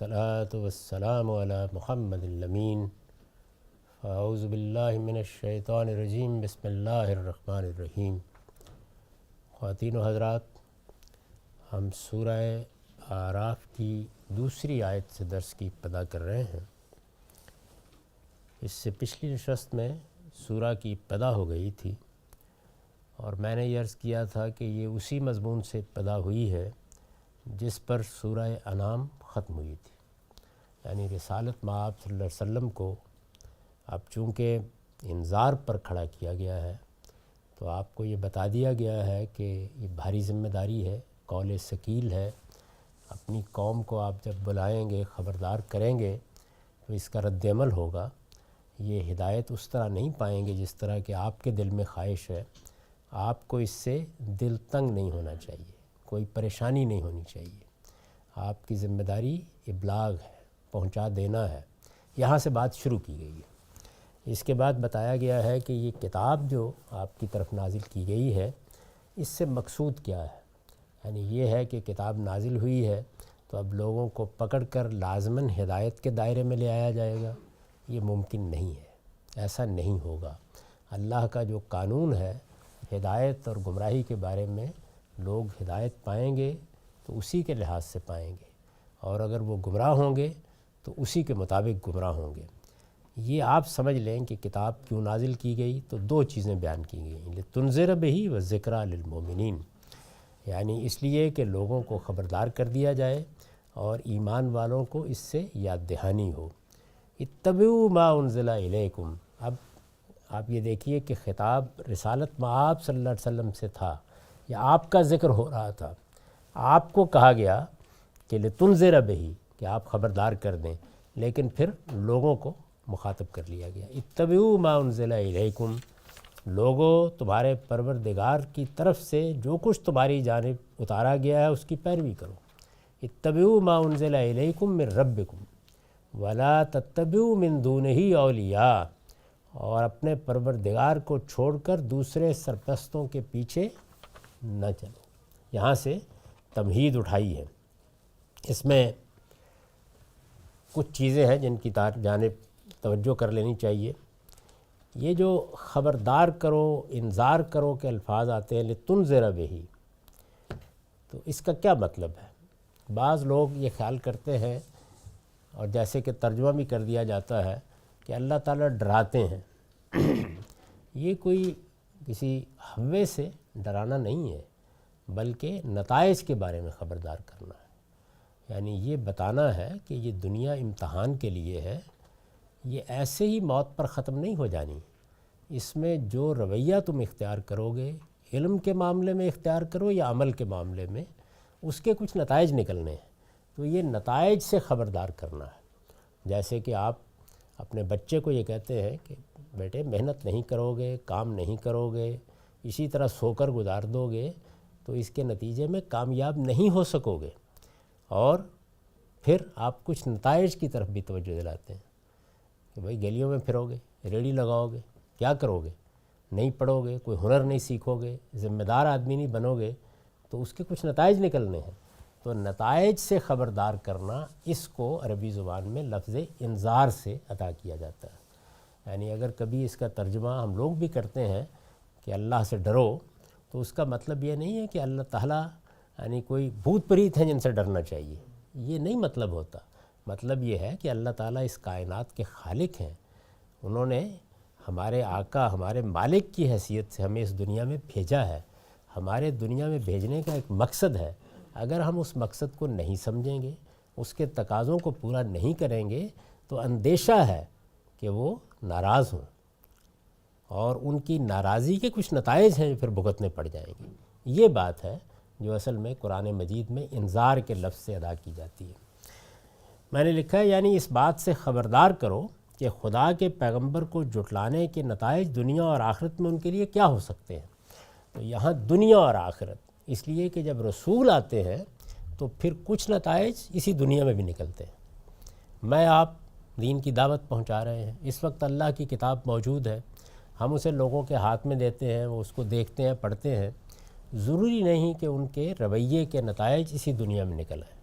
والصلاة والسلام علی محمد الامین اعوذ باللہ من الشیطان الرجیم بسم اللہ الرحمن الرحیم۔ خواتین و حضرات، ہم سورہ اعراف کی دوسری آیت سے درس کی ابتدا کر رہے ہیں۔ اس سے پچھلی نشست میں سورہ کی ابتدا ہو گئی تھی اور میں نے یہ عرض کیا تھا کہ یہ اسی مضمون سے ابتدا ہوئی ہے جس پر سورہ انعام ختم ہوئی تھی، یعنی رسالت مآب صلی اللہ علیہ وسلم کو اب چونکہ انذار پر کھڑا کیا گیا ہے تو آپ کو یہ بتا دیا گیا ہے کہ یہ بھاری ذمہ داری ہے، قول ثقیل ہے۔ اپنی قوم کو آپ جب بلائیں گے، خبردار کریں گے تو اس کا رد عمل ہوگا۔ یہ ہدایت اس طرح نہیں پائیں گے جس طرح کہ آپ کے دل میں خواہش ہے۔ آپ کو اس سے دل تنگ نہیں ہونا چاہیے، کوئی پریشانی نہیں ہونی چاہیے۔ آپ کی ذمہ داری ابلاغ ہے، پہنچا دینا ہے۔ یہاں سے بات شروع کی گئی ہے۔ اس کے بعد بتایا گیا ہے کہ یہ کتاب جو آپ کی طرف نازل کی گئی ہے، اس سے مقصود کیا ہے۔ یعنی یہ ہے کہ کتاب نازل ہوئی ہے تو اب لوگوں کو پکڑ کر لازماً ہدایت کے دائرے میں لے آیا جائے گا، یہ ممکن نہیں ہے، ایسا نہیں ہوگا۔ اللہ کا جو قانون ہے ہدایت اور گمراہی کے بارے میں، لوگ ہدایت پائیں گے تو اسی کے لحاظ سے پائیں گے، اور اگر وہ گمراہ ہوں گے تو اسی کے مطابق گمراہ ہوں گے۔ یہ آپ سمجھ لیں کہ کتاب کیوں نازل کی گئی، تو دو چیزیں بیان کی گئیں، لِتُنذِرَ بِهِ وَذِكْرَىٰ لِلْمُؤْمِنِينَ، یعنی اس لیے کہ لوگوں کو خبردار کر دیا جائے اور ایمان والوں کو اس سے یاد دہانی ہو۔ اتبعوا ما انزل الیکم، اب آپ یہ دیکھیے کہ خطاب رسالت مآب صلی اللہ علیہ وسلم سے تھا، یا آپ کا ذکر ہو رہا تھا۔ آپ کو کہا گیا کہ لِتُنذِرَ بِهِ، کہ آپ خبردار کر دیں، لیکن پھر لوگوں کو مخاطب کر لیا گیا۔ اتبعوا ما انزل الیکم، لوگو تمہارے پروردگار کی طرف سے جو کچھ تمہاری جانب اتارا گیا ہے اس کی پیروی کرو۔ اتبعوا ما انزل الیکم من ربکم ولا تتبعوا من دونہ اولیاء، اور اپنے پروردگار کو چھوڑ کر دوسرے سرپرستوں کے پیچھے نہ چلو۔ یہاں سے تمہید اٹھائی ہے۔ اس میں کچھ چیزیں ہیں جن کی جانب توجہ کر لینی چاہیے۔ یہ جو خبردار کرو، انذار کرو کے الفاظ آتے ہیں لِتُنذِرَ بِهِ، تو اس کا کیا مطلب ہے؟ بعض لوگ یہ خیال کرتے ہیں، اور جیسے کہ ترجمہ بھی کر دیا جاتا ہے کہ اللہ تعالیٰ ڈراتے ہیں۔ یہ کوئی کسی ہوے سے ڈرانا نہیں ہے، بلکہ نتائج کے بارے میں خبردار کرنا ہے۔ یعنی یہ بتانا ہے کہ یہ دنیا امتحان کے لیے ہے، یہ ایسے ہی موت پر ختم نہیں ہو جانی۔ اس میں جو رویہ تم اختیار کرو گے، علم کے معاملے میں اختیار کرو یا عمل کے معاملے میں، اس کے کچھ نتائج نکلنے ہیں، تو یہ نتائج سے خبردار کرنا ہے۔ جیسے کہ آپ اپنے بچے کو یہ کہتے ہیں کہ بیٹے محنت نہیں کرو گے، کام نہیں کرو گے، اسی طرح سو کر گزار دو گے تو اس کے نتیجے میں کامیاب نہیں ہو سکو گے، اور پھر آپ کچھ نتائج کی طرف بھی توجہ دلاتے ہیں کہ بھئی گلیوں میں پھرو گے، ریڑھی لگاؤ گے، کیا کرو گے؟ نہیں پڑھو گے، کوئی ہنر نہیں سیکھو گے، ذمہ دار آدمی نہیں بنو گے، تو اس کے کچھ نتائج نکلنے ہیں۔ تو نتائج سے خبردار کرنا، اس کو عربی زبان میں لفظ انذار سے ادا کیا جاتا ہے۔ یعنی اگر کبھی اس کا ترجمہ ہم لوگ بھی کرتے ہیں کہ اللہ سے ڈرو، تو اس کا مطلب یہ نہیں ہے کہ اللہ تعالیٰ یعنی کوئی بھوت پریت ہیں جن سے ڈرنا چاہیے، یہ نہیں مطلب ہوتا۔ مطلب یہ ہے کہ اللہ تعالیٰ اس کائنات کے خالق ہیں، انہوں نے ہمارے آقا، ہمارے مالک کی حیثیت سے ہمیں اس دنیا میں بھیجا ہے۔ ہمارے دنیا میں بھیجنے کا ایک مقصد ہے، اگر ہم اس مقصد کو نہیں سمجھیں گے، اس کے تقاضوں کو پورا نہیں کریں گے، تو اندیشہ ہے کہ وہ ناراض ہوں، اور ان کی ناراضی کے کچھ نتائج ہیں جو پھر بھگتنے پڑ جائیں گے۔ یہ بات ہے جو اصل میں قرآن مجید میں انذار کے لفظ سے ادا کی جاتی ہے۔ میں نے لکھا ہے یعنی اس بات سے خبردار کرو کہ خدا کے پیغمبر کو جھٹلانے کے نتائج دنیا اور آخرت میں ان کے لیے کیا ہو سکتے ہیں۔ تو یہاں دنیا اور آخرت، اس لیے کہ جب رسول آتے ہیں تو پھر کچھ نتائج اسی دنیا میں بھی نکلتے ہیں۔ میں آپ دین کی دعوت پہنچا رہے ہیں، اس وقت اللہ کی کتاب موجود ہے، ہم اسے لوگوں کے ہاتھ میں دیتے ہیں، وہ اس کو دیکھتے ہیں، پڑھتے ہیں، ضروری نہیں کہ ان کے رویے کے نتائج اسی دنیا میں نکل آئیں۔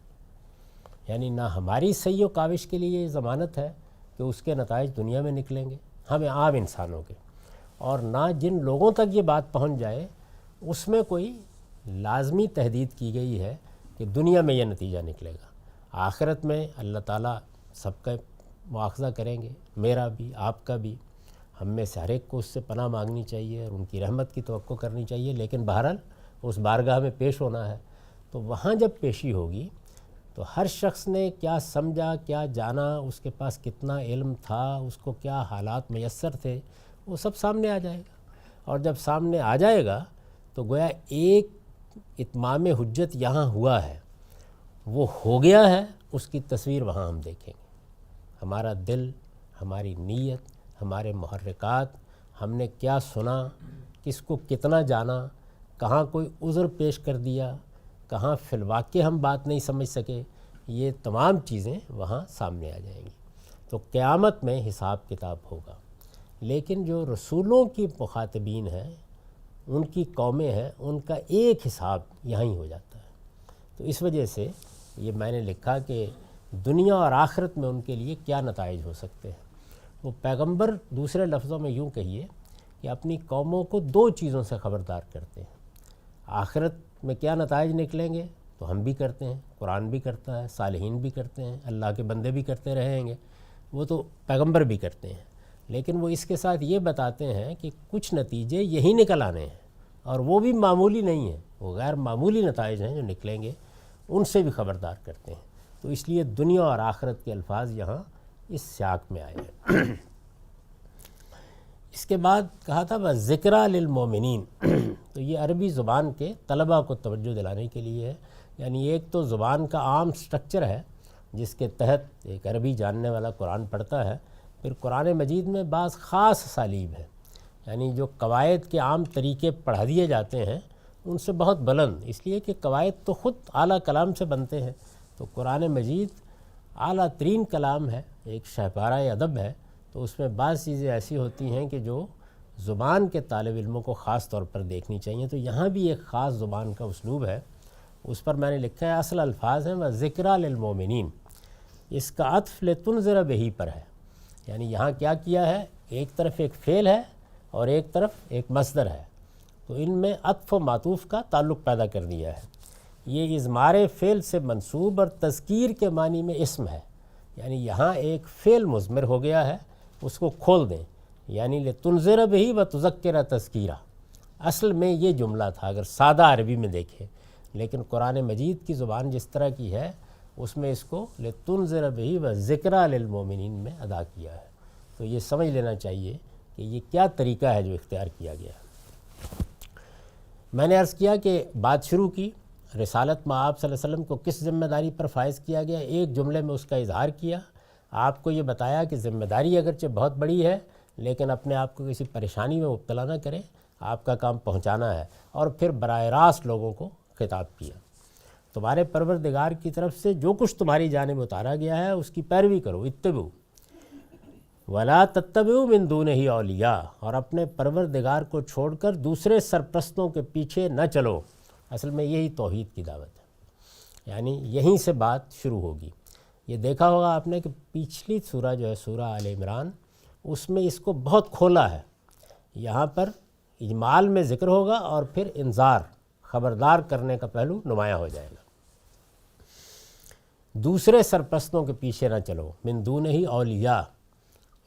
یعنی نہ ہماری سعی و کاوش کے لیے یہ ضمانت ہے کہ اس کے نتائج دنیا میں نکلیں گے ہمیں عام انسانوں کے، اور نہ جن لوگوں تک یہ بات پہنچ جائے اس میں کوئی لازمی تحدید کی گئی ہے کہ دنیا میں یہ نتیجہ نکلے گا۔ آخرت میں اللہ تعالیٰ سب کا مواخذہ کریں گے، میرا بھی آپ کا بھی، ہم میں سے ہر ایک کو اس سے پناہ مانگنی چاہیے اور ان کی رحمت کی توقع کرنی چاہیے، لیکن بہرحال اس بارگاہ میں پیش ہونا ہے۔ تو وہاں جب پیشی ہوگی تو ہر شخص نے کیا سمجھا، کیا جانا، اس کے پاس کتنا علم تھا، اس کو کیا حالات میسر تھے، وہ سب سامنے آ جائے گا۔ اور جب سامنے آ جائے گا تو گویا ایک اتمام حجت یہاں ہوا ہے، وہ ہو گیا ہے، اس کی تصویر وہاں ہم دیکھیں گے۔ ہمارا دل، ہماری نیت، ہمارے محرکات، ہم نے کیا سنا، کس کو کتنا جانا، کہاں کوئی عذر پیش کر دیا، کہاں فی الواقع ہم بات نہیں سمجھ سکے، یہ تمام چیزیں وہاں سامنے آ جائیں گی۔ تو قیامت میں حساب کتاب ہوگا، لیکن جو رسولوں کی مخاطبین ہیں، ان کی قومیں ہیں، ان کا ایک حساب یہیں ہو جاتا ہے۔ تو اس وجہ سے یہ میں نے لکھا کہ دنیا اور آخرت میں ان کے لیے کیا نتائج ہو سکتے ہیں۔ وہ پیغمبر دوسرے لفظوں میں یوں کہیے کہ اپنی قوموں کو دو چیزوں سے خبردار کرتے ہیں۔ آخرت میں کیا نتائج نکلیں گے تو ہم بھی کرتے ہیں، قرآن بھی کرتا ہے، صالحین بھی کرتے ہیں، اللہ کے بندے بھی کرتے رہیں گے، وہ تو پیغمبر بھی کرتے ہیں، لیکن وہ اس کے ساتھ یہ بتاتے ہیں کہ کچھ نتیجے یہی نکل آنے ہیں، اور وہ بھی معمولی نہیں ہیں، وہ غیر معمولی نتائج ہیں جو نکلیں گے، ان سے بھی خبردار کرتے ہیں۔ تو اس لیے دنیا اور آخرت کے الفاظ یہاں اس سیاق میں آئے ہیں۔ اس کے بعد کہا تھا وَذِكْرَى لِلْمُؤْمِنِينَ، تو یہ عربی زبان کے طلباء کو توجہ دلانے کے لیے ہے۔ یعنی ایک تو زبان کا عام سٹرکچر ہے جس کے تحت ایک عربی جاننے والا قرآن پڑھتا ہے، پھر قرآن مجید میں بعض خاص اسالیب ہیں، یعنی جو قواعد کے عام طریقے پڑھا دیے جاتے ہیں ان سے بہت بلند، اس لیے کہ قواعد تو خود اعلیٰ کلام سے بنتے ہیں، تو قرآن مجید اعلیٰ ترین کلام ہے، ایک شاہکارہ ادب ہے، تو اس میں بعض چیزیں ایسی ہوتی ہیں کہ جو زبان کے طالب علموں کو خاص طور پر دیکھنی چاہیے۔ تو یہاں بھی ایک خاص زبان کا اسلوب ہے، اس پر میں نے لکھا ہے اصل الفاظ ہیں وَذِكْرَى لِلْمُؤْمِنِينَ، اس کا عطف لِتُنذِرَ بِهِ پر ہے۔ یعنی یہاں کیا کیا ہے، ایک طرف ایک فعل ہے اور ایک طرف ایک مصدر ہے، تو ان میں عطف و معطوف کا تعلق پیدا کر دیا ہے۔ یہ اضمار فعل سے منصوب اور تذکیر کے معنی میں اسم ہے، یعنی یہاں ایک فعل مضمر ہو گیا ہے، اس کو کھول دیں، یعنی لِتُنذِرَ بِهِ وَتُذَكِّرَ تَذْكِيرًا۔ اصل میں یہ جملہ تھا اگر سادہ عربی میں دیکھیں، لیکن قرآن مجید کی زبان جس طرح کی ہے اس میں اس کو لِتُنذِرَ بِهِ وَذِكْرَى لِلْمُؤْمِنِينَ میں ادا کیا ہے۔ تو یہ سمجھ لینا چاہیے کہ یہ کیا طریقہ ہے جو اختیار کیا گیا ہے۔ میں نے عرض کیا کہ بات شروع کی رسالت میں آپ صلی اللہ علیہ وسلم کو کس ذمہ داری پر فائز کیا گیا، ایک جملے میں اس کا اظہار کیا، آپ کو یہ بتایا کہ ذمہ داری اگرچہ بہت بڑی ہے لیکن اپنے آپ کو کسی پریشانی میں مبتلا نہ کریں، آپ کا کام پہنچانا ہے، اور پھر براہ راست لوگوں کو خطاب کیا، تمہارے پروردگار کی طرف سے جو کچھ تمہاری جانب اتارا گیا ہے اس کی پیروی کرو، اتبعوا وَلَا تَتَّبِعُوا مِن دُونِهِ اولیاء، اور اپنے پروردگار کو چھوڑ کر دوسرے سرپرستوں کے پیچھے نہ چلو۔ اصل میں یہی توحید کی دعوت ہے، یعنی یہیں سے بات شروع ہوگی۔ یہ دیکھا ہوگا آپ نے کہ پچھلی سورہ جو ہے سورہ آل عمران، اس میں اس کو بہت کھولا ہے، یہاں پر اجمال میں ذکر ہوگا اور پھر انذار، خبردار کرنے کا پہلو نمایاں ہو جائے گا۔ دوسرے سرپرستوں کے پیچھے نہ چلو، من دونہ اولیاء،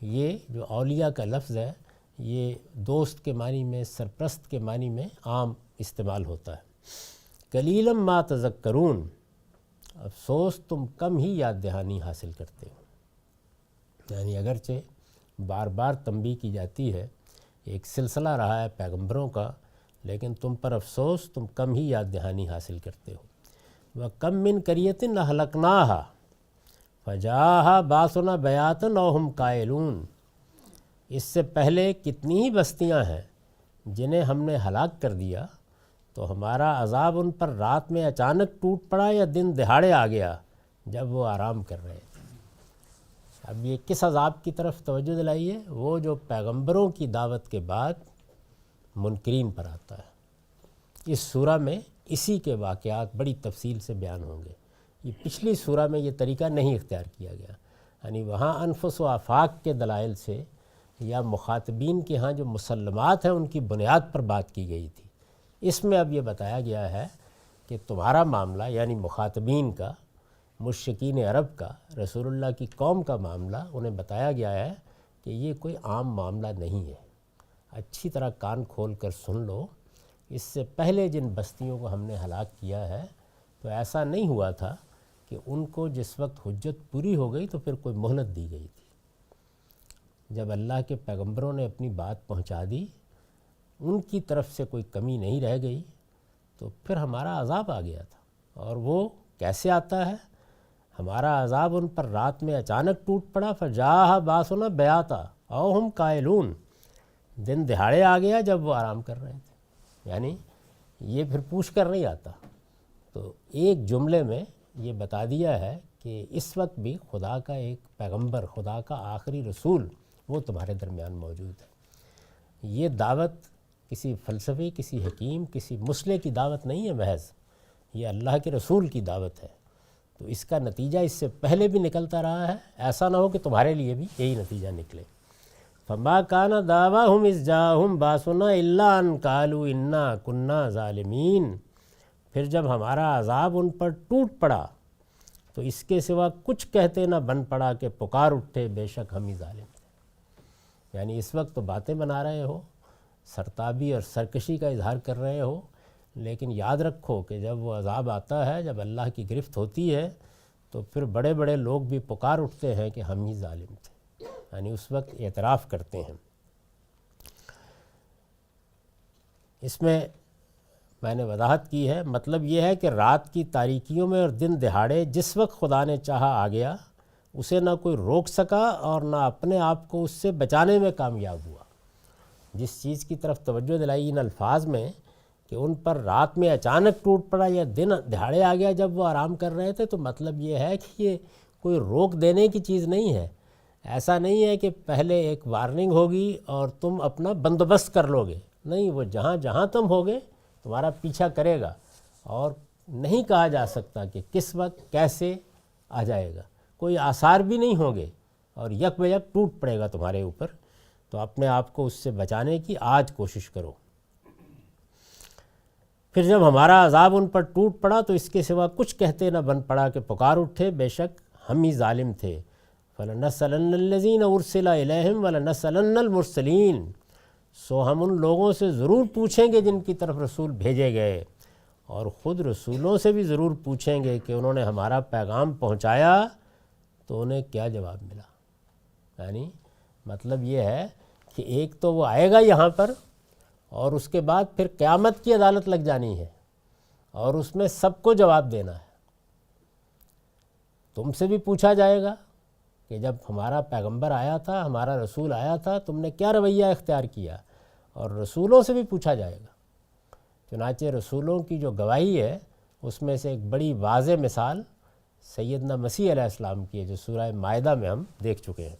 یہ جو اولیاء کا لفظ ہے یہ دوست کے معنی میں، سرپرست کے معنی میں عام استعمال ہوتا ہے۔ قلیلا ما تذکرون، افسوس تم کم ہی یاد دہانی حاصل کرتے ہو، یعنی اگرچہ بار بار تنبیہ کی جاتی ہے، ایک سلسلہ رہا ہے پیغمبروں کا، لیکن تم پر افسوس تم کم ہی یاد دہانی حاصل کرتے ہو۔ وَكَم مِّن قَرْيَةٍ أَهْلَكْنَاهَا فَجَاءَهَا بَأْسُنَا بَيَاتًا وَهُمْ قَائِلُونَ، اس سے پہلے کتنی ہی بستیاں ہیں جنہیں ہم نے ہلاک کر دیا تو ہمارا عذاب ان پر رات میں اچانک ٹوٹ پڑا یا دن دہاڑے آ گیا جب وہ آرام کر رہے تھے۔ اب یہ کس عذاب کی طرف توجہ دلائیے، وہ جو پیغمبروں کی دعوت کے بعد منکرین پر آتا ہے۔ اس سورہ میں اسی کے واقعات بڑی تفصیل سے بیان ہوں گے، یہ پچھلی سورہ میں یہ طریقہ نہیں اختیار کیا گیا، یعنی وہاں انفس و آفاق کے دلائل سے یا مخاطبین کے ہاں جو مسلمات ہیں ان کی بنیاد پر بات کی گئی تھی۔ اس میں اب یہ بتایا گیا ہے کہ تمہارا معاملہ یعنی مخاطبین کا، مشرکین عرب کا، رسول اللہ کی قوم کا معاملہ انہیں بتایا گیا ہے کہ یہ کوئی عام معاملہ نہیں ہے۔ اچھی طرح کان کھول کر سن لو، اس سے پہلے جن بستیوں کو ہم نے ہلاک کیا ہے تو ایسا نہیں ہوا تھا کہ ان کو جس وقت حجت پوری ہو گئی تو پھر کوئی مہلت دی گئی تھی۔ جب اللہ کے پیغمبروں نے اپنی بات پہنچا دی، ان کی طرف سے کوئی کمی نہیں رہ گئی، تو پھر ہمارا عذاب آ گیا تھا۔ اور وہ کیسے آتا ہے؟ ہمارا عذاب ان پر رات میں اچانک ٹوٹ پڑا، فجاء باسنا بیاتا او ہم قائلون، دن دہاڑے آ گیا جب وہ آرام کر رہے تھے، یعنی یہ پھر پوچھ کر نہیں آتا۔ تو ایک جملے میں یہ بتا دیا ہے کہ اس وقت بھی خدا کا ایک پیغمبر، خدا کا آخری رسول وہ تمہارے درمیان موجود ہے۔ یہ دعوت کسی فلسفی، کسی حکیم، کسی مسلح کی دعوت نہیں ہے، محض یہ اللہ کے رسول کی دعوت ہے۔ تو اس کا نتیجہ اس سے پہلے بھی نکلتا رہا ہے، ایسا نہ ہو کہ تمہارے لیے بھی یہی نتیجہ نکلے۔ فما کان دعواہم اذ جاءہم باسنا الا ان قالوا انا کنا ظالمین، پھر جب ہمارا عذاب ان پر ٹوٹ پڑا تو اس کے سوا کچھ کہتے نہ بن پڑا کہ پکار اٹھے بے شک ہم ہی ظالم تھے۔ یعنی اس وقت تو باتیں بنا رہے ہو، سرتابی اور سرکشی کا اظہار کر رہے ہو، لیکن یاد رکھو کہ جب وہ عذاب آتا ہے، جب اللہ کی گرفت ہوتی ہے، تو پھر بڑے بڑے لوگ بھی پکار اٹھتے ہیں کہ ہم ہی ظالم تھے، یعنی اس وقت اعتراف کرتے ہیں۔ اس میں نے وضاحت کی ہے، مطلب یہ ہے کہ رات کی تاریکیوں میں اور دن دہاڑے جس وقت خدا نے چاہا آ گیا، اسے نہ کوئی روک سکا اور نہ اپنے آپ کو اس سے بچانے میں کامیاب ہوا۔ جس چیز کی طرف توجہ دلائی ان الفاظ میں کہ ان پر رات میں اچانک ٹوٹ پڑا یا دن دہاڑے آ گیا جب وہ آرام کر رہے تھے، تو مطلب یہ ہے کہ یہ کوئی روک دینے کی چیز نہیں ہے۔ ایسا نہیں ہے کہ پہلے ایک وارننگ ہوگی اور تم اپنا بندوبست کر لو گے، نہیں، وہ جہاں جہاں تم ہوگے تمہارا پیچھا کرے گا، اور نہیں کہا جا سکتا کہ کس وقت کیسے آ جائے گا، کوئی آثار بھی نہیں ہوں گے اور یک بے یک ٹوٹ پڑے گا تمہارے اوپر۔ تو اپنے آپ کو اس سے بچانے کی آج کوشش کرو۔ پھر جب ہمارا عذاب ان پر ٹوٹ پڑا تو اس کے سوا کچھ کہتے نہ بن پڑا کہ پکار اٹھے بے شک ہم ہی ظالم تھے۔ فَلَنَسْأَلَنَّ الَّذِينَ أُرْسِلَ إِلَيْهِمْ وَلَنَسْأَلَنَّ الْمُرْسَلِينَ، سو ہم ان لوگوں سے ضرور پوچھیں گے جن کی طرف رسول بھیجے گئے، اور خود رسولوں سے بھی ضرور پوچھیں گے کہ انہوں نے ہمارا پیغام پہنچایا تو انہیں کیا جواب ملا۔ یعنی مطلب یہ ہے کہ ایک تو وہ آئے گا یہاں پر، اور اس کے بعد پھر قیامت کی عدالت لگ جانی ہے، اور اس میں سب کو جواب دینا ہے۔ تم سے بھی پوچھا جائے گا کہ جب ہمارا پیغمبر آیا تھا، ہمارا رسول آیا تھا، تم نے کیا رویہ اختیار کیا، اور رسولوں سے بھی پوچھا جائے گا۔ چنانچہ رسولوں کی جو گواہی ہے اس میں سے ایک بڑی واضح مثال سیدنا مسیح علیہ السلام کی ہے، جو سورہ مائدہ میں ہم دیکھ چکے ہیں۔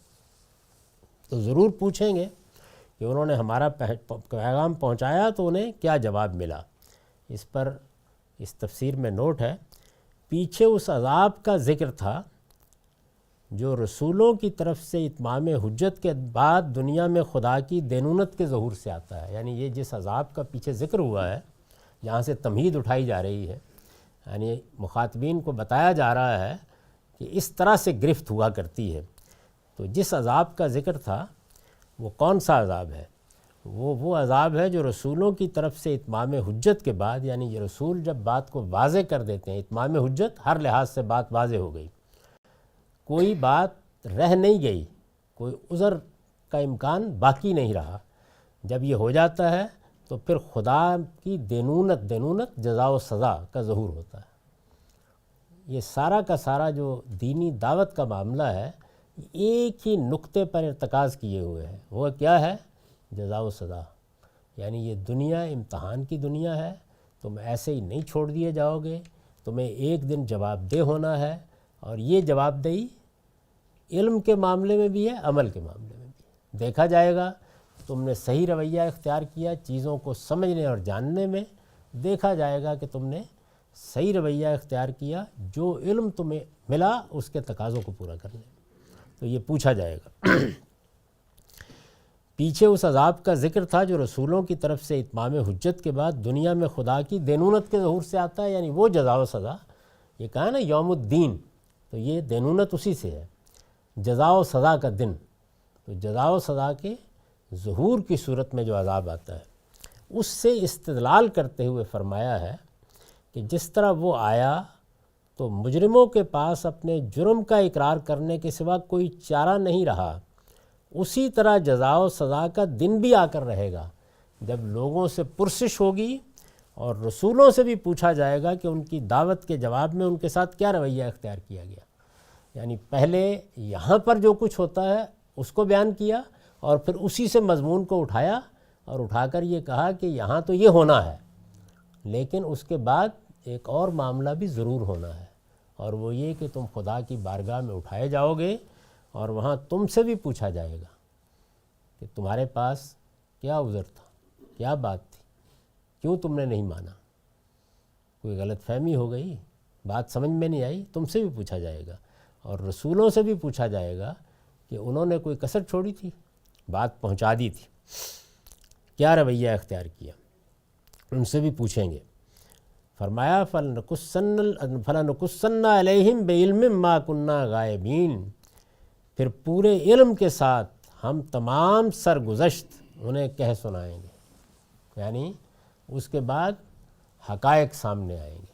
تو ضرور پوچھیں گے کہ انہوں نے ہمارا پیغام پہنچایا تو انہیں کیا جواب ملا۔ اس پر اس تفسیر میں نوٹ ہے، پیچھے اس عذاب کا ذکر تھا جو رسولوں کی طرف سے اتمام حجت کے بعد دنیا میں خدا کی دینونت کے ظہور سے آتا ہے۔ یعنی یہ جس عذاب کا پیچھے ذکر ہوا ہے، جہاں سے تمہید اٹھائی جا رہی ہے، یعنی مخاطبین کو بتایا جا رہا ہے کہ اس طرح سے گرفت ہوا کرتی ہے۔ تو جس عذاب کا ذکر تھا وہ کون سا عذاب ہے؟ وہ عذاب ہے جو رسولوں کی طرف سے اتمام حجت کے بعد، یعنی یہ رسول جب بات کو واضح کر دیتے ہیں، اتمام حجت ہر لحاظ سے بات واضح ہو گئی، کوئی بات رہ نہیں گئی، کوئی عذر کا امکان باقی نہیں رہا۔ جب یہ ہو جاتا ہے تو پھر خدا کی دینونت جزا و سزا کا ظہور ہوتا ہے۔ یہ سارا کا سارا جو دینی دعوت کا معاملہ ہے ایک ہی نقطے پر ارتکاز کیے ہوئے ہے، وہ کیا ہے؟ جزا و سزا۔ یعنی یہ دنیا امتحان کی دنیا ہے، تم ایسے ہی نہیں چھوڑ دیے جاؤ گے، تمہیں ایک دن جواب دہ ہونا ہے، اور یہ جواب دہی علم کے معاملے میں بھی ہے، عمل کے معاملے میں بھی ہے۔ دیکھا جائے گا تم نے صحیح رویہ اختیار کیا چیزوں کو سمجھنے اور جاننے میں، دیکھا جائے گا کہ تم نے صحیح رویہ اختیار کیا جو علم تمہیں ملا اس کے تقاضوں کو پورا کرنے. تو یہ پوچھا جائے گا. پیچھے اس عذاب کا ذکر تھا جو رسولوں کی طرف سے اتمام حجت کے بعد دنیا میں خدا کی دینونت کے ظہور سے آتا ہے، یعنی وہ جزا و سزا. یہ کہا نا یوم الدین، تو یہ دینونت اسی سے ہے، جزا و سزا کا دن. تو جزا و سزا کے ظہور کی صورت میں جو عذاب آتا ہے اس سے استدلال کرتے ہوئے فرمایا ہے کہ جس طرح وہ آیا تو مجرموں کے پاس اپنے جرم کا اقرار کرنے کے سوا کوئی چارہ نہیں رہا، اسی طرح جزا و سزا کا دن بھی آ کر رہے گا جب لوگوں سے پرسش ہوگی اور رسولوں سے بھی پوچھا جائے گا کہ ان کی دعوت کے جواب میں ان کے ساتھ کیا رویہ اختیار کیا گیا. یعنی پہلے یہاں پر جو کچھ ہوتا ہے اس کو بیان کیا اور پھر اسی سے مضمون کو اٹھایا اور اٹھا کر یہ کہا کہ یہاں تو یہ ہونا ہے، لیکن اس کے بعد ایک اور معاملہ بھی ضرور ہونا ہے، اور وہ یہ کہ تم خدا کی بارگاہ میں اٹھائے جاؤ گے اور وہاں تم سے بھی پوچھا جائے گا کہ تمہارے پاس کیا عذر تھا، کیا بات تھی، کیوں تم نے نہیں مانا، کوئی غلط فہمی ہو گئی، بات سمجھ میں نہیں آئی، تم سے بھی پوچھا جائے گا. اور رسولوں سے بھی پوچھا جائے گا کہ انہوں نے کوئی کسر چھوڑی تھی، بات پہنچا دی تھی، کیا رویہ اختیار کیا، ان سے بھی پوچھیں گے. فرمایا فَلَنُقُصَّنَّ عَلَيْهِمْ بِعِلْمٍ مَا كُنَّا غَائِبِينَ، پھر پورے علم کے ساتھ ہم تمام سرگزشت انہیں کہہ سنائیں گے. یعنی اس کے بعد حقائق سامنے آئیں گے.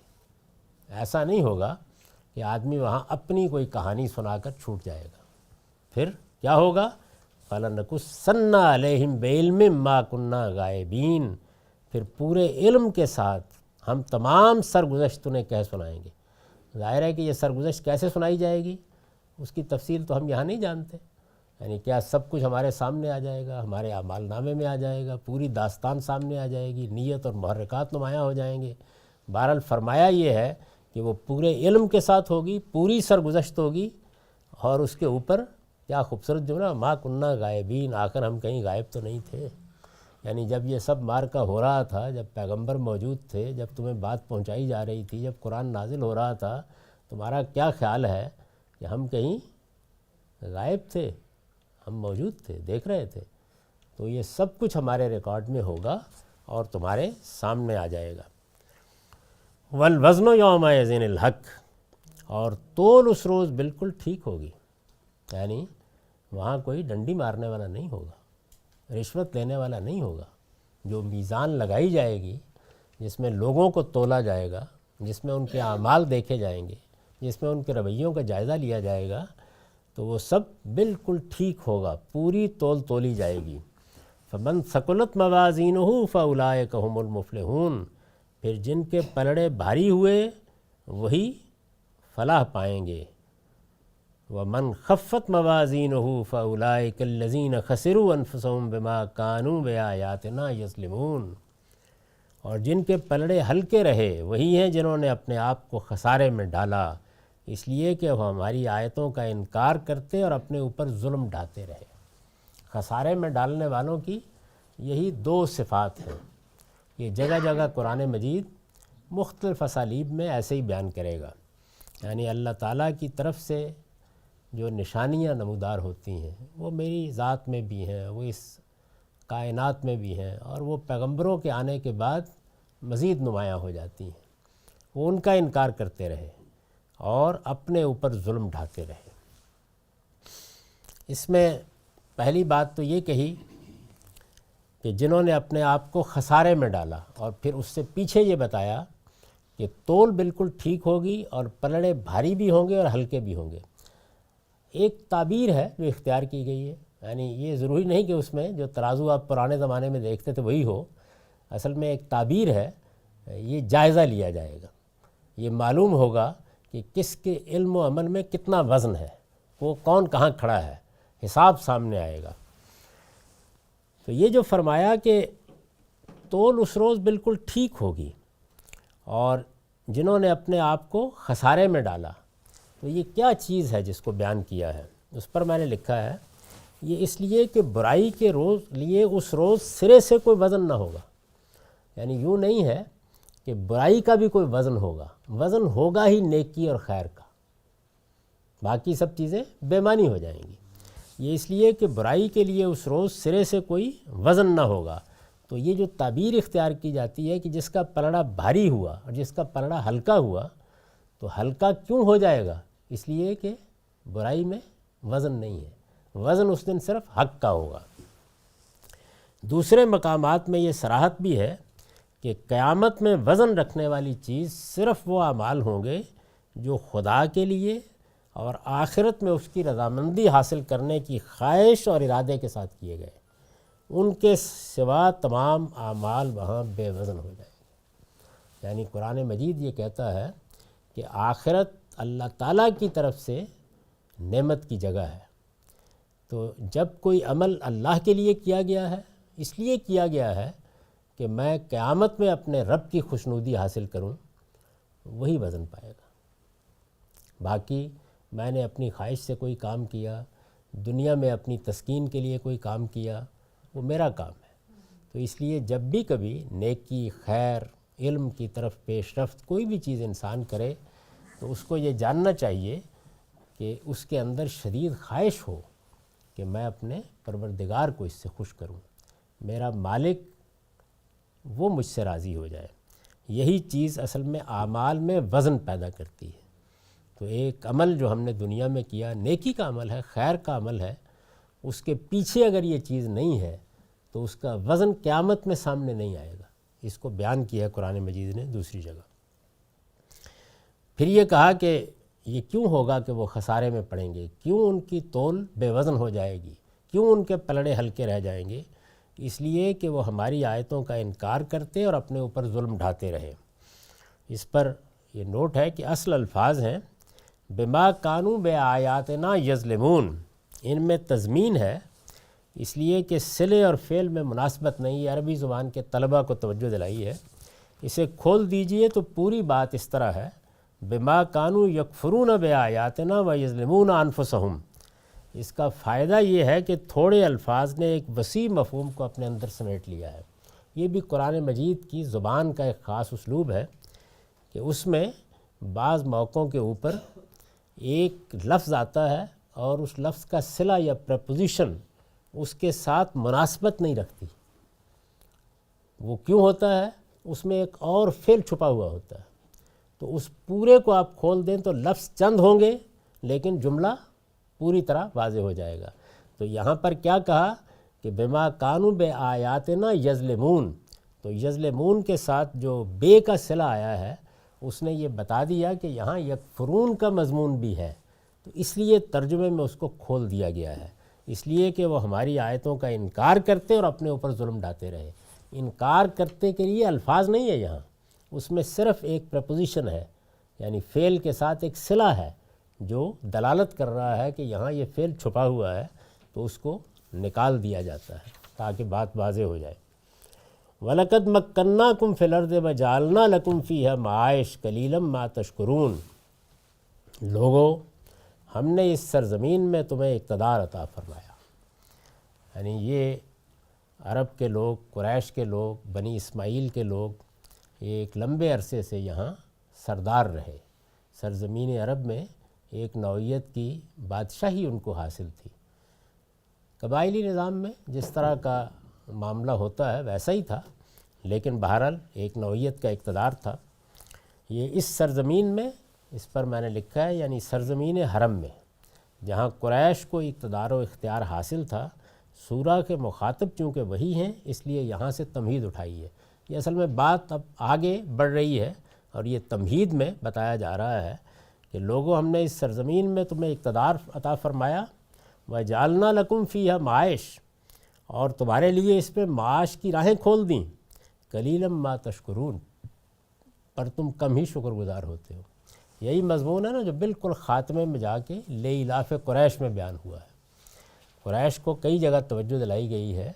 ایسا نہیں ہوگا کہ آدمی وہاں اپنی کوئی کہانی سنا کر چھوٹ جائے گا. پھر کیا ہوگا؟ فَلَنُقُصَّنَّ عَلَيْهِمْ بِعِلْمٍ مَا كُنَّا غَائِبِينَ، پھر پورے علم کے ساتھ ہم تمام سرگزشت انہیں کہہ سنائیں گے. ظاہر ہے کہ یہ سرگزشت کیسے سنائی جائے گی اس کی تفصیل تو ہم یہاں نہیں جانتے. یعنی کیا سب کچھ ہمارے سامنے آ جائے گا، ہمارے اعمال نامے میں آ جائے گا، پوری داستان سامنے آ جائے گی، نیت اور محرکات نمایاں ہو جائیں گے. بہرحال فرمایا یہ ہے کہ وہ پورے علم کے ساتھ ہوگی، پوری سرگزشت ہوگی، اور اس کے اوپر کیا خوبصورت جملہ، ما کننا غائبین، آخر ہم کہیں غائب تو نہیں تھے. یعنی جب یہ سب مارکا ہو رہا تھا، جب پیغمبر موجود تھے، جب تمہیں بات پہنچائی جا رہی تھی، جب قرآن نازل ہو رہا تھا، تمہارا کیا خیال ہے کہ ہم کہیں غائب تھے؟ ہم موجود تھے، دیکھ رہے تھے. تو یہ سب کچھ ہمارے ریکارڈ میں ہوگا اور تمہارے سامنے آ جائے گا. والوزن یومئذ الحق، اور تول اس روز بالکل ٹھیک ہوگی. یعنی وہاں کوئی ڈنڈی مارنے والا نہیں ہوگا، رشوت لینے والا نہیں ہوگا. جو میزان لگائی جائے گی، جس میں لوگوں کو تولا جائے گا، جس میں ان کے اعمال دیکھے جائیں گے، جس میں ان کے رویوں کا جائزہ لیا جائے گا، تو وہ سب بالکل ٹھیک ہوگا، پوری تول تولی جائے گی. فمن ثقلت موازینہ فاولئک هم المفلحون، پھر جن کے پلڑے بھاری ہوئے وہی فلاح پائیں گے. ومن خفت موازینہ فاولئک الذین خسروا انفسهم بما كانوا بآیاتنا یظلمون، اور جن کے پلڑے ہلکے رہے وہی ہیں جنہوں نے اپنے آپ کو خسارے میں ڈالا، اس لیے کہ وہ ہماری آیتوں کا انکار کرتے اور اپنے اوپر ظلم ڈھاتے رہے. خسارے میں ڈالنے والوں کی یہی دو صفات ہیں. یہ جگہ جگہ قرآن مجید مختلف اسالیب میں ایسے ہی بیان کرے گا. یعنی اللہ تعالیٰ کی طرف سے جو نشانیاں نمودار ہوتی ہیں وہ میری ذات میں بھی ہیں، وہ اس کائنات میں بھی ہیں، اور وہ پیغمبروں کے آنے کے بعد مزید نمایاں ہو جاتی ہیں. وہ ان کا انکار کرتے رہے اور اپنے اوپر ظلم ڈھاتے رہے. اس میں پہلی بات تو یہ کہی کہ جنہوں نے اپنے آپ کو خسارے میں ڈالا، اور پھر اس سے پیچھے یہ بتایا کہ تول بالکل ٹھیک ہوگی اور پلڑے بھاری بھی ہوں گے اور ہلکے بھی ہوں گے. ایک تعبیر ہے جو اختیار کی گئی ہے. یعنی یہ ضروری نہیں کہ اس میں جو ترازو آپ پرانے زمانے میں دیکھتے تھے وہی ہو. اصل میں ایک تعبیر ہے، یہ جائزہ لیا جائے گا، یہ معلوم ہوگا کہ کس کے علم و عمل میں کتنا وزن ہے، وہ کون کہاں کھڑا ہے، حساب سامنے آئے گا. تو یہ جو فرمایا کہ تول اس روز بالکل ٹھیک ہوگی، اور جنہوں نے اپنے آپ کو خسارے میں ڈالا، تو یہ کیا چیز ہے جس کو بیان کیا ہے؟ اس پر میں نے لکھا ہے یہ اس لیے کہ برائی کے روز لیے اس روز سرے سے کوئی وزن نہ ہوگا. یعنی یوں نہیں ہے کہ برائی کا بھی کوئی وزن ہوگا، وزن ہوگا ہی نیکی اور خیر کا، باقی سب چیزیں بے معنی ہو جائیں گی۔ یہ اس لیے کہ برائی کے لیے اس روز سرے سے کوئی وزن نہ ہوگا۔ تو یہ جو تعبیر اختیار کی جاتی ہے کہ جس کا پلڑا بھاری ہوا اور جس کا پلڑا ہلکا ہوا، تو ہلکا کیوں ہو جائے گا؟ اس لیے کہ برائی میں وزن نہیں ہے، وزن اس دن صرف حق کا ہوگا۔ دوسرے مقامات میں یہ صراحت بھی ہے کہ قیامت میں وزن رکھنے والی چیز صرف وہ اعمال ہوں گے جو خدا کے لیے اور آخرت میں اس کی رضامندی حاصل کرنے کی خواہش اور ارادے کے ساتھ کیے گئے، ان کے سوا تمام اعمال وہاں بے وزن ہو جائیں گے۔ یعنی قرآن مجید یہ کہتا ہے کہ آخرت اللہ تعالیٰ کی طرف سے نعمت کی جگہ ہے، تو جب کوئی عمل اللہ کے لیے کیا گیا ہے، اس لیے کیا گیا ہے کہ میں قیامت میں اپنے رب کی خوشنودی حاصل کروں، وہی وزن پائے گا۔ باقی میں نے اپنی خواہش سے کوئی کام کیا، دنیا میں اپنی تسکین کے لیے کوئی کام کیا، وہ میرا کام ہے۔ تو اس لیے جب بھی کبھی نیکی، خیر، علم کی طرف پیش رفت کوئی بھی چیز انسان کرے تو اس کو یہ جاننا چاہیے کہ اس کے اندر شدید خواہش ہو کہ میں اپنے پروردگار کو اس سے خوش کروں، میرا مالک وہ مجھ سے راضی ہو جائے۔ یہی چیز اصل میں اعمال میں وزن پیدا کرتی ہے۔ تو ایک عمل جو ہم نے دنیا میں کیا، نیکی کا عمل ہے، خیر کا عمل ہے، اس کے پیچھے اگر یہ چیز نہیں ہے تو اس کا وزن قیامت میں سامنے نہیں آئے گا۔ اس کو بیان کیا ہے قرآن مجید نے دوسری جگہ۔ پھر یہ کہا کہ یہ کیوں ہوگا کہ وہ خسارے میں پڑیں گے، کیوں ان کی تول بے وزن ہو جائے گی، کیوں ان کے پلڑے ہلکے رہ جائیں گے؟ اس لیے کہ وہ ہماری آیتوں کا انکار کرتے اور اپنے اوپر ظلم ڈھاتے رہے۔ اس پر یہ نوٹ ہے کہ اصل الفاظ ہیں بما کانوا بآیاتنا یظلمون، ان میں تضمین ہے، اس لیے کہ صلے اور فعل میں مناسبت نہیں ہے۔ عربی زبان کے طلباء کو توجہ دلائی ہے، اسے کھول دیجئے تو پوری بات اس طرح ہے بما کانوا یکفرون بآیاتنا ویظلمون انفسہم۔ اس کا فائدہ یہ ہے کہ تھوڑے الفاظ نے ایک وسیع مفہوم کو اپنے اندر سمیٹ لیا ہے۔ یہ بھی قرآن مجید کی زبان کا ایک خاص اسلوب ہے کہ اس میں بعض موقعوں کے اوپر ایک لفظ آتا ہے اور اس لفظ کا صلہ یا پریپوزیشن اس کے ساتھ مناسبت نہیں رکھتی۔ وہ کیوں ہوتا ہے؟ اس میں ایک اور فعل چھپا ہوا ہوتا ہے، تو اس پورے کو آپ کھول دیں تو لفظ چند ہوں گے لیکن جملہ پوری طرح واضح ہو جائے گا۔ تو یہاں پر کیا کہا کہ بما کانوا بآیاتنا یظلمون، تو یظلمون کے ساتھ جو بے کا صلہ آیا ہے اس نے یہ بتا دیا کہ یہاں یکفرون کا مضمون بھی ہے، تو اس لیے ترجمے میں اس کو کھول دیا گیا ہے، اس لیے کہ وہ ہماری آیتوں کا انکار کرتے اور اپنے اوپر ظلم ڈھاتے رہے۔ انکار کرتے کے لیے الفاظ نہیں ہے یہاں، اس میں صرف ایک پریپوزیشن ہے، یعنی فعل کے ساتھ ایک صلہ ہے جو دلالت کر رہا ہے کہ یہاں یہ فعل چھپا ہوا ہے، تو اس کو نکال دیا جاتا ہے تاکہ بات واضح ہو جائے۔ وَلَقَدْ مَكَّنَّاكُمْ فِي الْأَرْضِ وَجَعَلْنَا لَكُمْ فِيهَا مَعَائِشَ قَلِيلًا مَا تَشْكُرُونَ۔ لوگو، ہم نے اس سرزمین میں تمہیں اقتدار عطا فرمایا۔ یعنی یہ عرب کے لوگ، قریش کے لوگ، بنی اسماعیل کے لوگ ایک لمبے عرصے سے یہاں سردار رہے۔ سرزمین عرب میں ایک نوعیت کی بادشاہی ان کو حاصل تھی۔ قبائلی نظام میں جس طرح کا معاملہ ہوتا ہے ویسا ہی تھا، لیکن بہرحال ایک نوعیت کا اقتدار تھا۔ یہ اس سرزمین میں، اس پر میں نے لکھا ہے، یعنی سرزمین حرم میں جہاں قریش کو اقتدار و اختیار حاصل تھا، سورہ کے مخاطب چونکہ وہی ہیں اس لیے یہاں سے تمہید اٹھائی ہے۔ یہ اصل میں بات اب آگے بڑھ رہی ہے اور یہ تمہید میں بتایا جا رہا ہے کہ لوگوں، ہم نے اس سرزمین میں تمہیں اقتدار عطا فرمایا، وَجَعَلْنَا لَكُمْ فِيهَا مَعَائِشَ، اور تمہارے لیے اس پہ معاش کی راہیں کھول دیں، قَلِيلًا مَا تَشْكُرُونَ، پر تم کم ہی شکر گزار ہوتے ہو۔ یہی مضمون ہے نا جو بالکل خاتمے میں جا کے لإلاف قریش میں بیان ہوا ہے۔ قریش کو کئی جگہ توجہ دلائی گئی ہے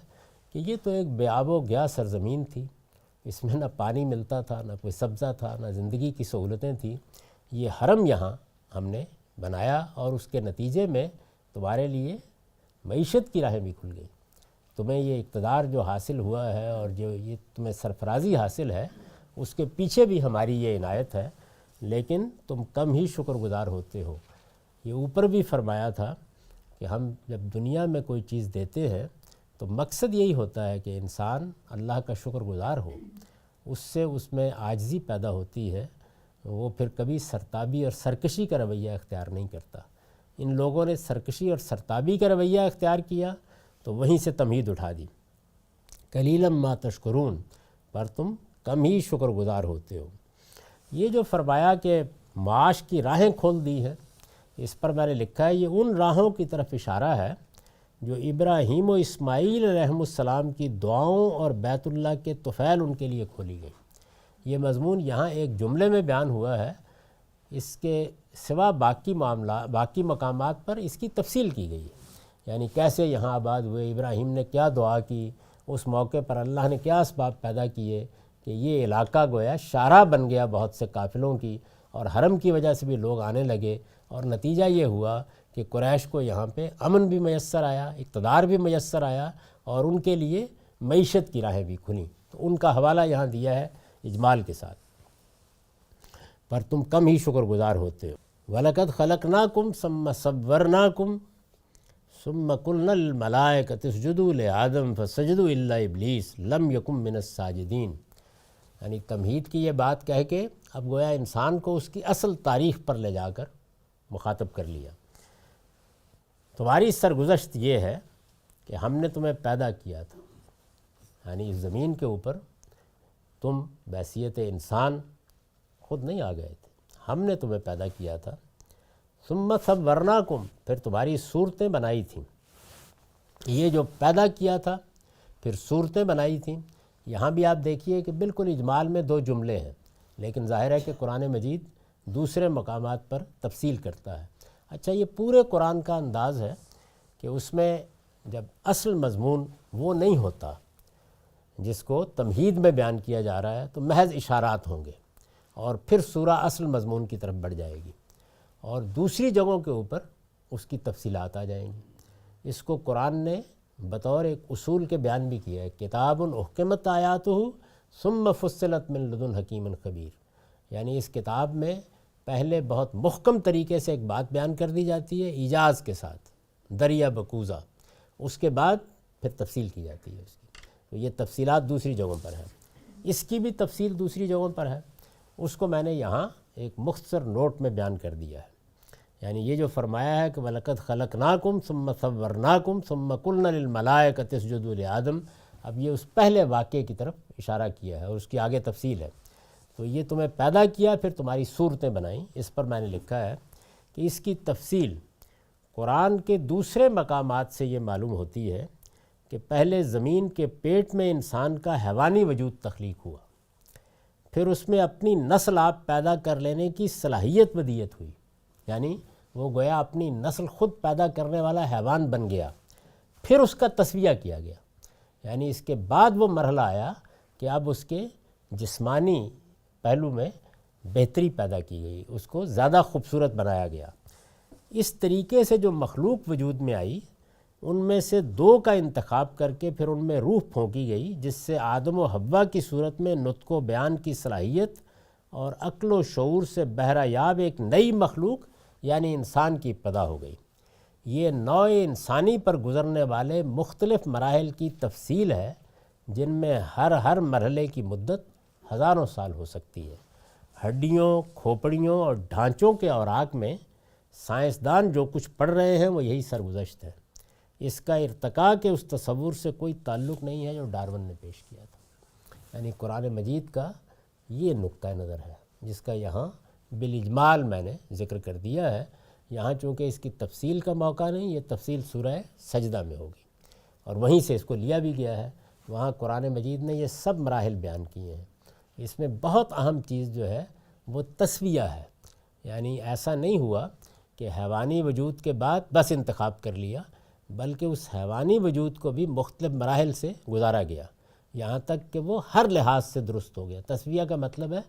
کہ یہ تو ایک بے آب و گیا سرزمین تھی، اس میں نہ پانی ملتا تھا، نہ کوئی سبزہ تھا، نہ زندگی کی سہولتیں تھیں۔ یہ حرم یہاں ہم نے بنایا اور اس کے نتیجے میں تمہارے لیے معیشت کی راہیں بھی کھل گئی۔ تمہیں یہ اقتدار جو حاصل ہوا ہے اور جو یہ تمہیں سرفرازی حاصل ہے، اس کے پیچھے بھی ہماری یہ عنایت ہے، لیکن تم کم ہی شکر گزار ہوتے ہو۔ یہ اوپر بھی فرمایا تھا کہ ہم جب دنیا میں کوئی چیز دیتے ہیں تو مقصد یہی ہوتا ہے کہ انسان اللہ کا شکر گزار ہو، اس سے اس میں عاجزی پیدا ہوتی ہے، وہ پھر کبھی سرتابی اور سرکشی کا رویہ اختیار نہیں کرتا۔ ان لوگوں نے سرکشی اور سرتابی کا رویہ اختیار کیا تو وہیں سے تمہید اٹھا دی، قلیلا ما تشکرون، پر تم کم ہی شکر گزار ہوتے ہو۔ یہ جو فرمایا کہ معاش کی راہیں کھول دی ہیں، اس پر میں نے لکھا ہے یہ ان راہوں کی طرف اشارہ ہے جو ابراہیم و اسماعیل علیہ السلام کی دعاؤں اور بیت اللہ کے طفیل ان کے لیے کھولی گئی۔ یہ مضمون یہاں ایک جملے میں بیان ہوا ہے، اس کے سوا باقی مقامات پر اس کی تفصیل کی گئی ہے، یعنی کیسے یہاں آباد ہوئے، ابراہیم نے کیا دعا کی، اس موقع پر اللہ نے کیا اسباب پیدا کیے کہ یہ علاقہ گویا شاہراہ بن گیا بہت سے قافلوں کی، اور حرم کی وجہ سے بھی لوگ آنے لگے، اور نتیجہ یہ ہوا کہ قریش کو یہاں پہ امن بھی میسر آیا، اقتدار بھی میسر آیا، اور ان کے لیے معیشت کی راہیں بھی کھلیں۔ تو ان کا حوالہ یہاں دیا ہے اجمال کے ساتھ، پر تم کم ہی شکر گزار ہوتے ہو۔ وَلَقَدْ خَلَقْنَاكُمْ ثُمَّ صَوَّرْنَاكُمْ ثُمَّ قُلْنَا الْمَلَائِكَةِ اسْجُدُوا لِآدَمَ فَسَجَدُوا إِلَّا إِبْلِيسَ لَمْ يَكُن مِّنَ السَّاجِدِينَ۔ یعنی تمہید کی یہ بات کہہ کے اب گویا انسان کو اس کی اصل تاریخ پر لے جا کر مخاطب کر لیا۔ تمہاری سرگزشت یہ ہے کہ ہم نے تمہیں پیدا کیا تھا، یعنی اس زمین کے اوپر تم بحیثیت انسان خود نہیں آ گئے تھے، ہم نے تمہیں پیدا کیا تھا۔ ثم صورناکم، پھر تمہاری صورتیں بنائی تھیں۔ یہ جو پیدا کیا تھا پھر صورتیں بنائی تھیں، یہاں بھی آپ دیکھیے کہ بالکل اجمال میں دو جملے ہیں، لیکن ظاہر ہے کہ قرآن مجید دوسرے مقامات پر تفصیل کرتا ہے۔ اچھا، یہ پورے قرآن کا انداز ہے کہ اس میں جب اصل مضمون وہ نہیں ہوتا جس کو تمہید میں بیان کیا جا رہا ہے تو محض اشارات ہوں گے، اور پھر سورہ اصل مضمون کی طرف بڑھ جائے گی، اور دوسری جگہوں کے اوپر اس کی تفصیلات آ جائیں گی۔ اس کو قرآن نے بطور ایک اصول کے بیان بھی کیا ہے، کتاب احکمت آیاتہ ثم فصلت من لدن حکیم خبیر، یعنی اس کتاب میں پہلے بہت محکم طریقے سے ایک بات بیان کر دی جاتی ہے ایجاز کے ساتھ، دریا بکوزہ، اس کے بعد پھر تفصیل کی جاتی ہے اس کی۔ تو یہ تفصیلات دوسری جگہوں پر ہیں، اس کی بھی تفصیل دوسری جگہوں پر ہے، اس کو میں نے یہاں ایک مختصر نوٹ میں بیان کر دیا ہے۔ یعنی یہ جو فرمایا ہے کہ وَلَقَدْ خَلَقْنَاكُمْ ثُمَّ صَوَّرْنَاكُمْ ثُمَّ قُلْنَا لِلْمَلَائِكَةِ اسْجُدُوا لِآدَمَ، اب یہ اس پہلے واقعے کی طرف اشارہ کیا ہے اور اس کی آگے تفصیل ہے۔ تو یہ تمہیں پیدا کیا، پھر تمہاری صورتیں بنائیں، اس پر میں نے لکھا ہے کہ اس کی تفصیل قرآن کے دوسرے مقامات سے یہ معلوم ہوتی ہے کہ پہلے زمین کے پیٹ میں انسان کا حیوانی وجود تخلیق ہوا، پھر اس میں اپنی نسل آپ پیدا کر لینے کی صلاحیت ودیت ہوئی، یعنی وہ گویا اپنی نسل خود پیدا کرنے والا حیوان بن گیا، پھر اس کا تسویہ کیا گیا، یعنی اس کے بعد وہ مرحلہ آیا کہ اب اس کے جسمانی پہلو میں بہتری پیدا کی گئی، اس کو زیادہ خوبصورت بنایا گیا۔ اس طریقے سے جو مخلوق وجود میں آئی ان میں سے دو کا انتخاب کر کے پھر ان میں روح پھونکی گئی، جس سے آدم و حوا کی صورت میں نطق و بیان کی صلاحیت اور عقل و شعور سے بہرہ یاب ایک نئی مخلوق یعنی انسان کی ابتدا ہو گئی۔ یہ نوع انسانی پر گزرنے والے مختلف مراحل کی تفصیل ہے جن میں ہر مرحلے کی مدت ہزاروں سال ہو سکتی ہے۔ ہڈیوں، کھوپڑیوں اور ڈھانچوں کے اوراق میں سائنسدان جو کچھ پڑھ رہے ہیں وہ یہی سرگزشت ہے، اس کا ارتقاء کے اس تصور سے کوئی تعلق نہیں ہے جو ڈارون نے پیش کیا تھا۔ یعنی قرآن مجید کا یہ نقطہ نظر ہے جس کا یہاں بالاجمال میں نے ذکر کر دیا ہے۔ یہاں چونکہ اس کی تفصیل کا موقع نہیں، یہ تفصیل سورہ سجدہ میں ہوگی اور وہیں سے اس کو لیا بھی گیا ہے، وہاں قرآن مجید نے یہ سب مراحل بیان کیے ہیں۔ اس میں بہت اہم چیز جو ہے وہ تسویہ ہے، یعنی ایسا نہیں ہوا کہ حیوانی وجود کے بعد بس انتخاب کر لیا، بلکہ اس حیوانی وجود کو بھی مختلف مراحل سے گزارا گیا یہاں تک کہ وہ ہر لحاظ سے درست ہو گیا۔ تسویہ کا مطلب ہے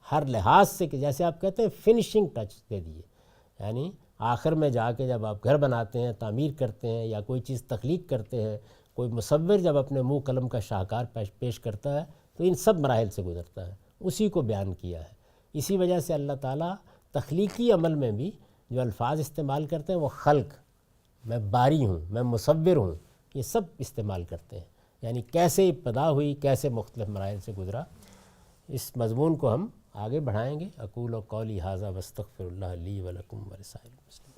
ہر لحاظ سے، کہ جیسے آپ کہتے ہیں فنشنگ ٹچ دے دیے، یعنی آخر میں جا کے جب آپ گھر بناتے ہیں، تعمیر کرتے ہیں یا کوئی چیز تخلیق کرتے ہیں، کوئی مصور جب اپنے منہ قلم کا شاہکار پیش کرتا ہے تو ان سب مراحل سے گزرتا ہے، اسی کو بیان کیا ہے۔ اسی وجہ سے اللہ تعالیٰ تخلیقی عمل میں بھی جو الفاظ استعمال کرتے ہیں وہ خلق، میں باری ہوں، میں مصور ہوں، یہ سب استعمال کرتے ہیں، یعنی کیسے ابتدا ہوئی، کیسے مختلف مراحل سے گزرا۔ اس مضمون کو ہم آگے بڑھائیں گے۔ اقول قولی ھذا واستغفر اللہ لی ولکم ولسائر المسلمین۔